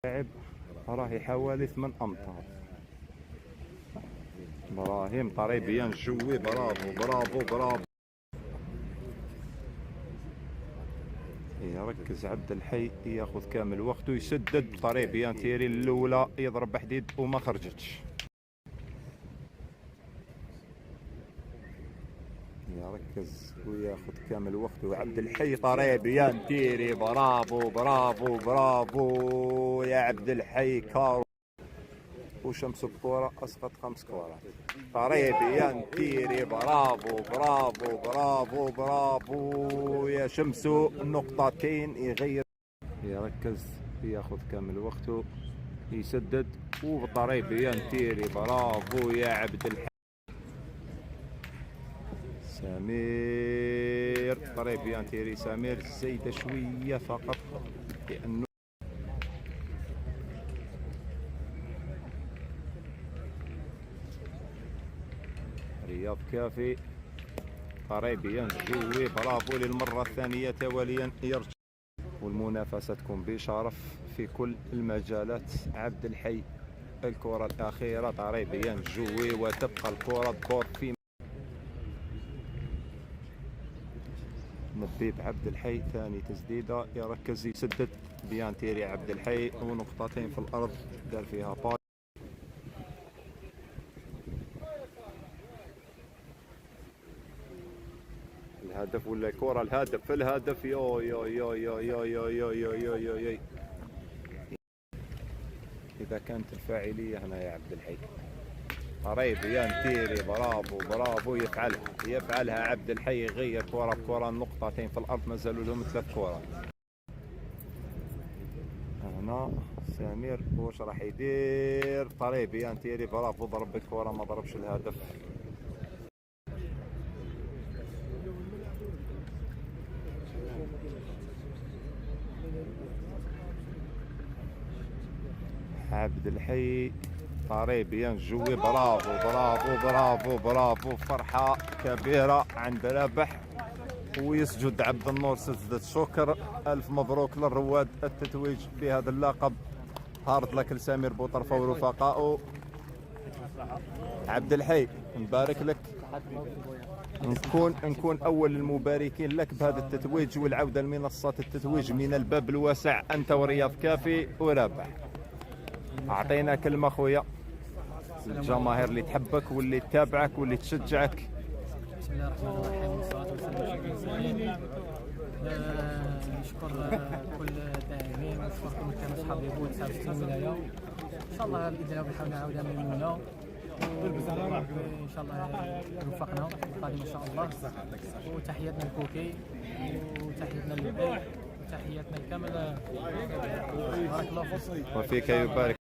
لاعب راهي حوالي 8 أمتار. ابراهيم طريبيان جوي، برافو برافو برافو. يركز عبد الحي، ياخذ كامل وقته، يسدد طريبيان تيري الاولى، يضرب بحديد وما خرجتش. يركز وياخذ كامل وقته عبد الحي. طريبيان تيري، برافو برافو برافو يا عبد الحي. كارو وشمس الكرة، اسقط 5 كرات. طريبيان تيري، برافو برافو برافو برافو يا شمسو. النقطتين يغير. يركز، ياخذ كامل وقته، يسدد وطريبيان تيري، برافو يا عبد الحي. سمير طريبيان تيري، سمير زيد شوية فقط لأنه رياض كافي. طريبيان جوي، برافو للمرة الثانية تواليا يرجع، والمنافسة تكون بشرف في كل المجالات. عبد الحي الكرة الأخيرة، طريبيان جوي، وتبقى الكرة تدور في نبيب عبد الحي. ثاني تسديدة، يركز يسدد بيان تيري عبد الحي، ونقطتين في الأرض دار فيها باي. الهدف ولا الكرة؟ الهدف، الهدف. يو يو يو يو يو يو يو يو يو يو يو. إذا كانت الفاعلية هنا يا عبد الحي. طريبيان تيري، برافو برافو، يفعلها عبد الحي، يغير كرة بكرة، النقطتين في الأرض، ما زالوا لهم 3 كرات. هنا سمير واش راح يدير؟ طريبيان تيري، برافو، ضرب الكرة ما ضربش الهدف. عبد الحي. طريبيان جوي، برافو برافو برافو برافو. فرحة كبيرة عند رابح، ويسجد عبد النور سجدة شكر. ألف مبروك للرواد التتويج بهذا اللقب. هارد لك لسمير بوطرفة ورفقائه. عبد الحي نبارك لك، نكون أول المباركين لك بهذا التتويج والعودة لمنصة التتويج من الباب الواسع، أنت ورياض كافي ورابح. أعطينا كلمة خويا الجماهير اللي تحبك واللي تتابعك واللي تشجعك. بسم الله الرحمن الرحيم، والصلاة والسلام على المرسلين. نشكر كل الداعمين، ونشكركم كما اصحاب اليبود 69 ولاية. ان شاء الله باذن الله بنحاول نعاودها ميمونة، وان شاء الله يوفقنا في القادم ان شاء الله. وتحياتنا لكوكي، وتحياتنا للبيت، وتحياتنا لكامل. بارك الله فيك. وفيك يبارك.